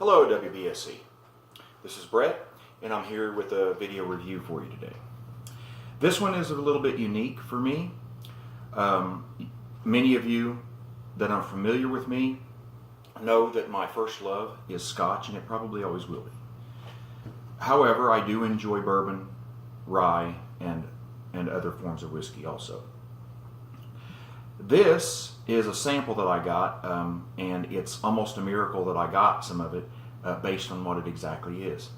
Hello WBSC, this is Brett and I'm here with a video review for you today. This one is a little bit unique for me. Many of you that are familiar with me know that my first love is Scotch, and it probably always will be. However, I do enjoy bourbon, rye, and other forms of whiskey also. This is a sample that I got, and it's almost a miracle that I got some of it based on what it exactly is.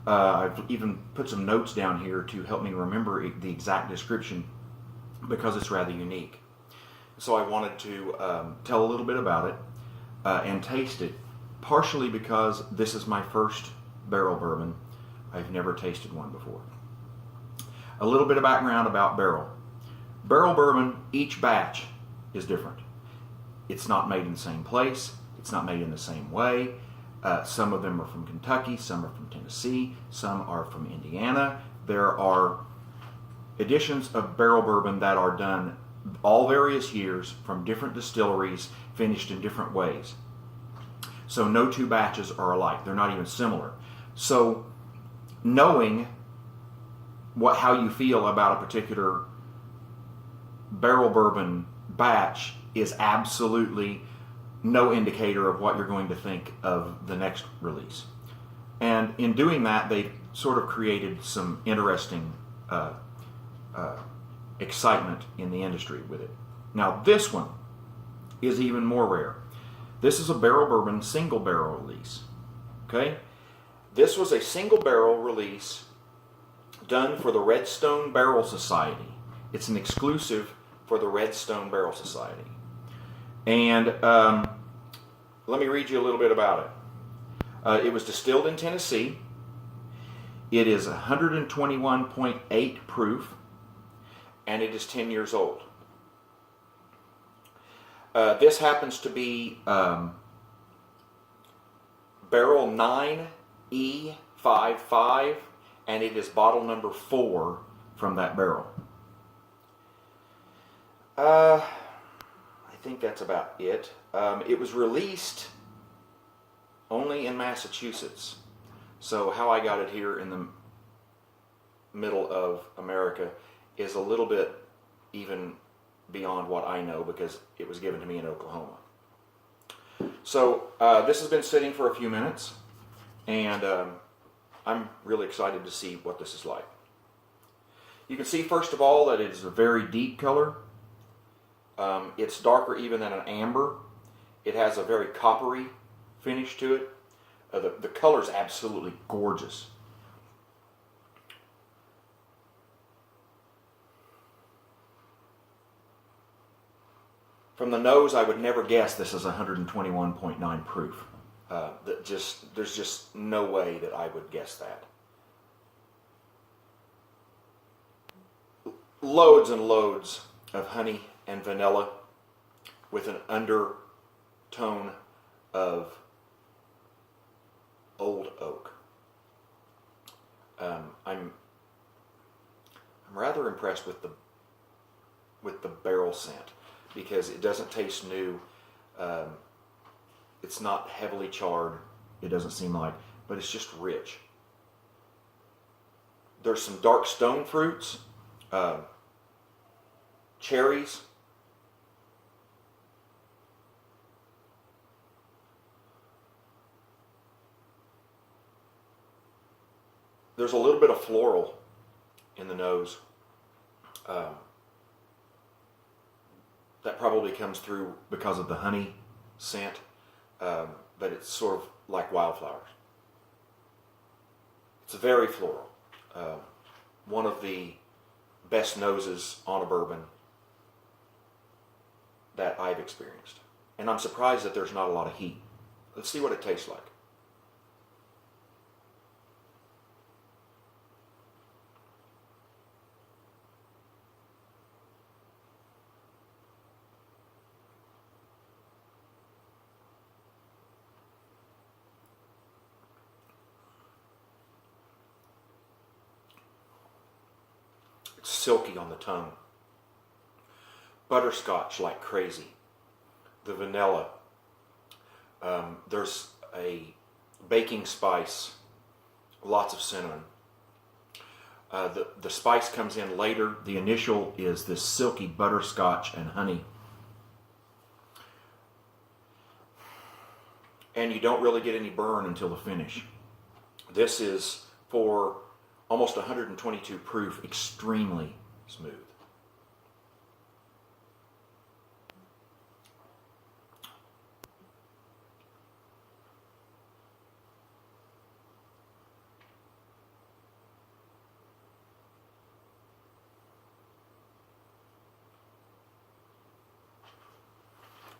I've even put some notes down here to help me remember the exact description because it's rather unique. So I wanted to tell a little bit about it and taste it, partially because this is my first barrel bourbon. I've never tasted one before. A little bit of background about barrel. Barrel bourbon, each batch is different. It's not made in the same place. It's not made in the same way. Some of them are from Kentucky, some are from Tennessee, some are from Indiana. There are editions of barrel bourbon that are done all various years from different distilleries, finished in different ways. So no two batches are alike. They're not even similar. So knowing how you feel about a particular barrel bourbon batch is absolutely no indicator of what you're going to think of the next release. And in doing that, they've sort of created some interesting excitement in the industry with it. Now this one is even more rare. This is a barrel bourbon single barrel release. Okay? This was a single barrel release done for the Redstone Barrel Society. It's an exclusive for the Redstone Barrel Society. And let me read you a little bit about it. It was distilled in Tennessee. It is 121.8 proof, and it is 10 years old. This happens to be barrel 9E55, and it is bottle number 4 from that barrel. I think that's about it. It was released only in Massachusetts. So how I got it here in the middle of America is a little bit even beyond what I know, because it was given to me in Oklahoma. So this has been sitting for a few minutes, and I'm really excited to see what this is like. You can see first of all that it is a very deep color. It's darker even than an amber. It has a very coppery finish to it. The color is absolutely gorgeous. From the nose, I would never guess this is 121.9 proof. There's just no way that I would guess that. Loads and loads of honey and vanilla with an undertone of old oak. I'm rather impressed with the barrel scent, because it doesn't taste new. It's not heavily charred, it doesn't seem like, but it's just rich. There's some dark stone fruits, cherries, there's a little bit of floral in the nose. That probably comes through because of the honey scent, but it's sort of like wildflowers. It's very floral. One of the best noses on a bourbon that I've experienced. And I'm surprised that there's not a lot of heat. Let's see what it tastes like. It's silky on the tongue. Butterscotch like crazy. The vanilla. There's a baking spice, lots of cinnamon. The spice comes in later. The initial is this silky butterscotch and honey. And you don't really get any burn until the finish. This is, for almost 122 proof, extremely smooth.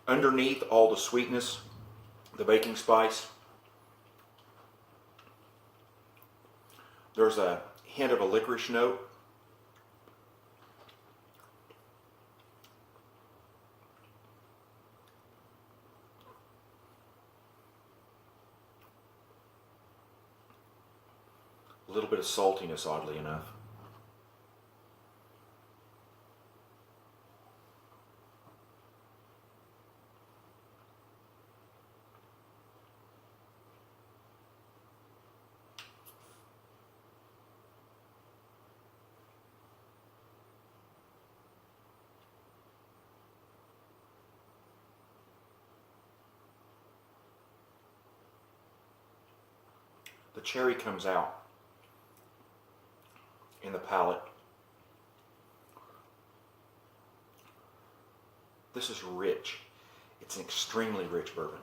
Underneath all the sweetness, the baking spice, there's a hint of a licorice note. A little bit of saltiness, oddly enough. The cherry comes out in the palate. This is rich. It's an extremely rich bourbon.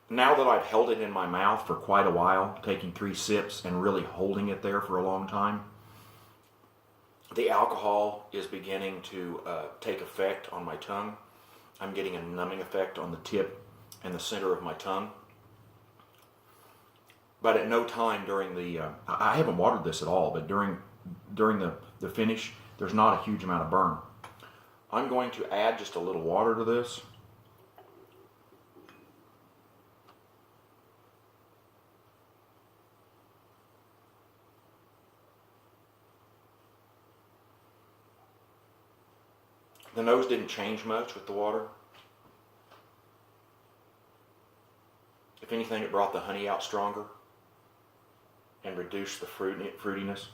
Now that I've held it in my mouth for quite a while, taking 3 sips and really holding it there for a long time, the alcohol is beginning to take effect on my tongue. I'm getting a numbing effect on the tip and the center of my tongue. But at no time during the, I haven't watered this at all, but during the finish, there's not a huge amount of burn. I'm going to add just a little water to this. The nose didn't change much with the water. If anything, it brought the honey out stronger and reduced the fruitiness.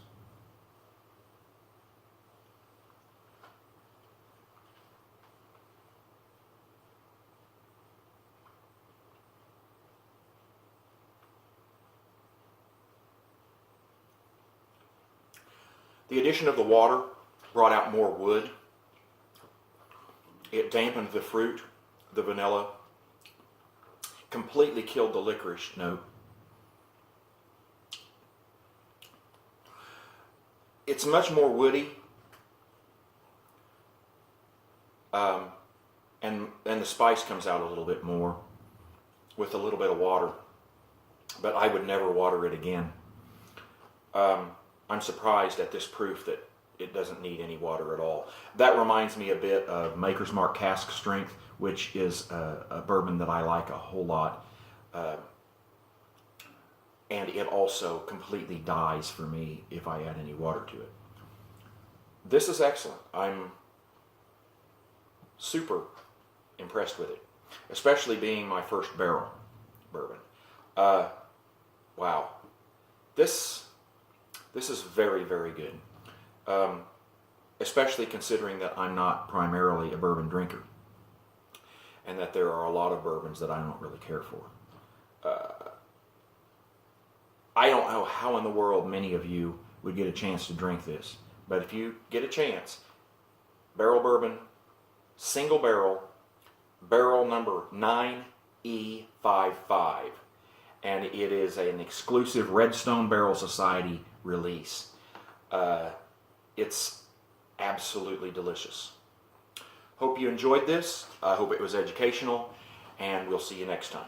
The addition of the water brought out more wood. It dampened the fruit, the vanilla, completely killed the licorice note. It's much more woody, and the spice comes out a little bit more with a little bit of water, but I would never water it again. I'm surprised at this proof that it doesn't need any water at all. That reminds me a bit of Maker's Mark Cask Strength, which is a bourbon that I like a whole lot. And it also completely dies for me if I add any water to it. This is excellent. I'm super impressed with it, especially being my first barrel bourbon. Wow. This is very, very good. Especially considering that I'm not primarily a bourbon drinker, and that there are a lot of bourbons that I don't really care for. I don't know how in the world many of you would get a chance to drink this, but if you get a chance, Barrell Bourbon, single barrel, barrel number 9E55, and it is an exclusive Redstone Barrel Society release. It's absolutely delicious. Hope you enjoyed this. I hope it was educational, and we'll see you next time.